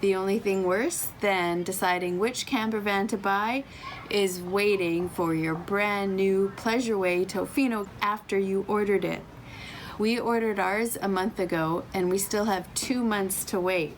The only thing worse than deciding which camper van to buy is waiting for your brand new Pleasure-Way Tofino after you ordered it. We ordered ours a month ago and we still have 2 months to wait.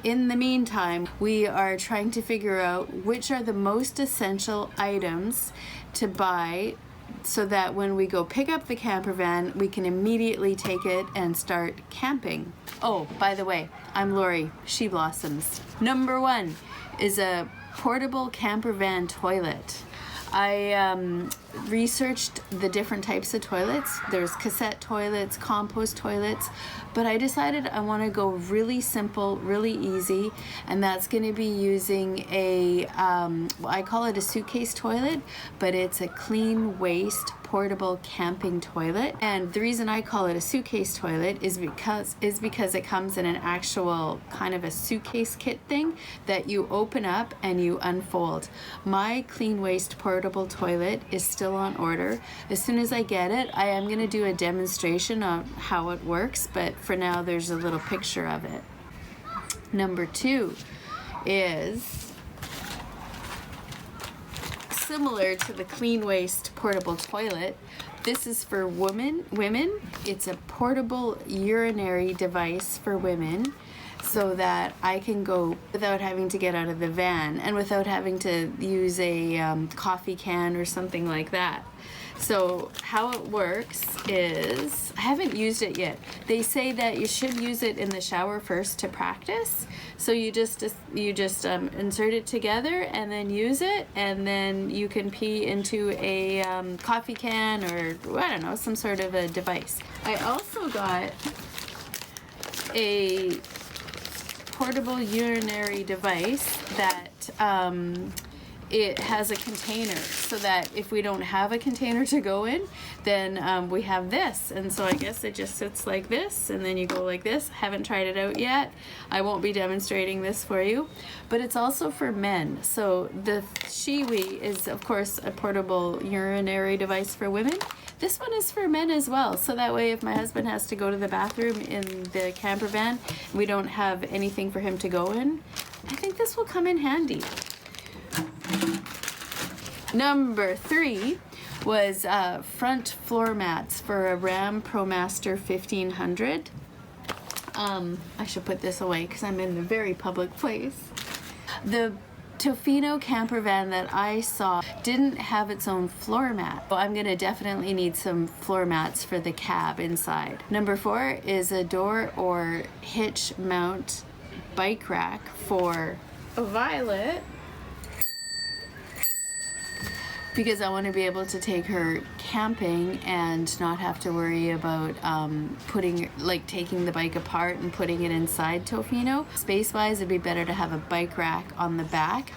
In the meantime, we are trying to figure out which are the most essential items to buy so that when we go pick up the camper van, we can immediately take it and start camping. Oh, by the way, I'm Laurie, She Blossoms. Number 1 is a portable camper van toilet. I researched the different types of toilets. There's cassette toilets, compost toilets, but I decided I want to go really simple, really easy, and that's going to be using a, I call it a suitcase toilet, but it's a clean waste portable camping toilet. And the reason I call it a suitcase toilet is because it comes in an actual kind of a suitcase kit thing that you open up and you unfold. My clean waste portable toilet is still on order. As soon as I get it, I am going to do a demonstration on how it works, but for now there's a little picture of it. Number 2 is similar to the clean waste portable toilet. This is for women. It's a portable urinary device for women, so that I can go without having to get out of the van and without having to use a coffee can or something like that. So how it works is, I haven't used it yet. They say that you should use it in the shower first to practice. So you just insert it together and then use it, and then you can pee into a coffee can or, I don't know, some sort of a device. I also got a portable urinary device that it has a container, so that if we don't have a container to go in, then we have this. And so I guess it just sits like this, and then you go like this. Haven't tried it out yet. I won't be demonstrating this for you, but it's also for men. So the Shiwi is, of course, a portable urinary device for women. This one is for men as well, so that way if my husband has to go to the bathroom in the camper van, we don't have anything for him to go in. I think this will come in handy. Number 3 was front floor mats for a Ram ProMaster 1500. I should put this away because I'm in a very public place. The Tofino camper van that I saw didn't have its own floor mat. So I'm gonna definitely need some floor mats for the cab inside. Number 4 is a door or hitch mount bike rack for Violet, because I want to be able to take her camping and not have to worry about taking the bike apart and putting it inside Tofino. Space-wise, it'd be better to have a bike rack on the back.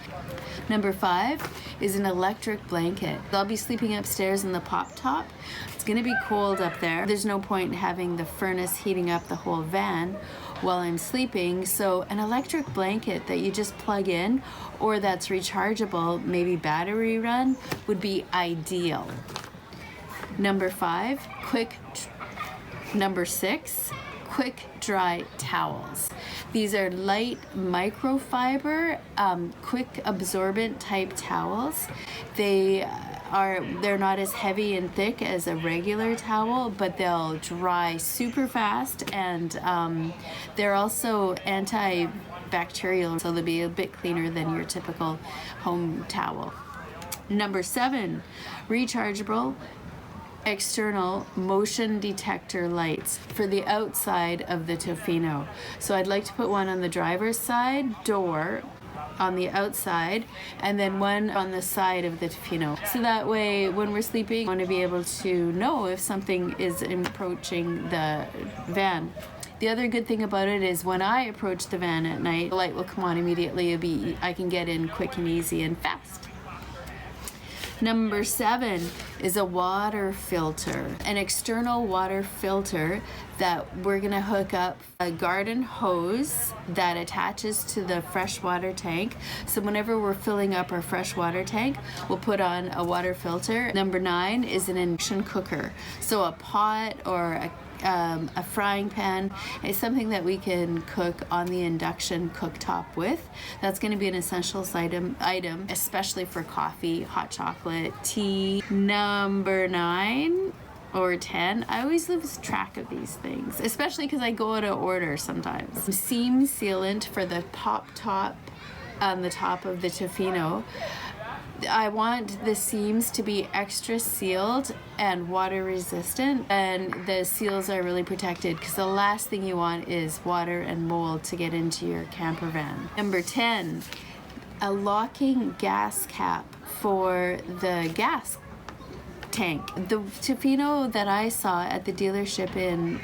Number 5 is an electric blanket. I'll be sleeping upstairs in the pop top. It's gonna be cold up there. There's no point in having the furnace heating up the whole van while I'm sleeping, so an electric blanket that you just plug in or that's rechargeable, maybe battery run, would be ideal. Number 6, quick dry towels. These are light microfiber, quick absorbent type towels. They're not as heavy and thick as a regular towel, but they'll dry super fast, and they're also antibacterial, so they'll be a bit cleaner than your typical home towel. Number 7, rechargeable external motion detector lights for the outside of the Tofino. So I'd like to put one on the driver's side door on the outside, and then one on the side of the Tofino. So that way, when we're sleeping, I want to be able to know if something is approaching the van. The other good thing about it is when I approach the van at night, the light will come on immediately. I can get in quick and easy and fast. Number 7 is a water filter, an external water filter that we're gonna hook up a garden hose that attaches to the freshwater tank. So whenever we're filling up our freshwater tank, we'll put on a water filter. Number 9 is an induction cooker. So a pot or a frying pan. It's something that we can cook on the induction cooktop with. That's going to be an essentials item, especially for coffee, hot chocolate, tea. Number 9 or 10. I always lose track of these things, especially because I go out of order sometimes. Seam sealant for the pop top on the top of the Tofino. I want the seams to be extra sealed and water resistant, and the seals are really protected because the last thing you want is water and mold to get into your camper van. Number 10, a locking gas cap for the gas tank. The Tofino that I saw at the dealership in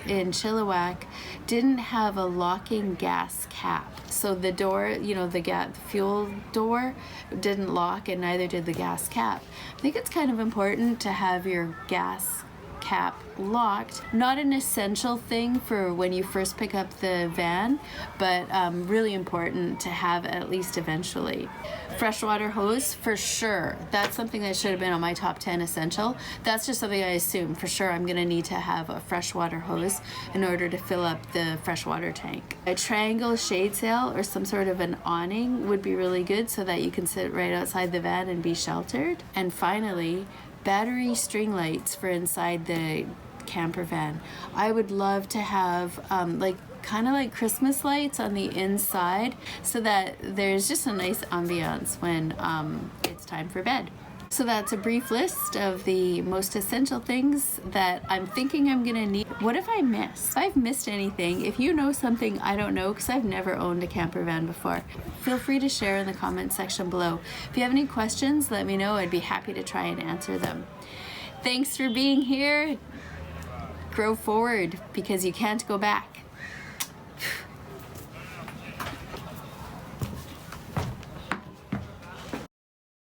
Chilliwack didn't have a locking gas cap. So the door, the fuel door didn't lock, and neither did the gas cap. I think it's kind of important to have your gas cap locked. Not an essential thing for when you first pick up the van, but really important to have at least eventually. Freshwater hose, for sure. That's something that should have been on my top 10 essential. That's just something I assume for sure I'm going to need to have a freshwater hose in order to fill up the freshwater tank. A triangle shade sail or some sort of an awning would be really good so that you can sit right outside the van and be sheltered. And finally, battery string lights for inside the camper van. I would love to have kind of like Christmas lights on the inside so that there's just a nice ambiance when it's time for bed. So that's a brief list of the most essential things that I'm thinking I'm gonna need. What if I missed? If I've missed anything, if you know something I don't know, because I've never owned a camper van before, feel free to share in the comment section below. If you have any questions, let me know. I'd be happy to try and answer them. Thanks for being here. Grow forward because you can't go back.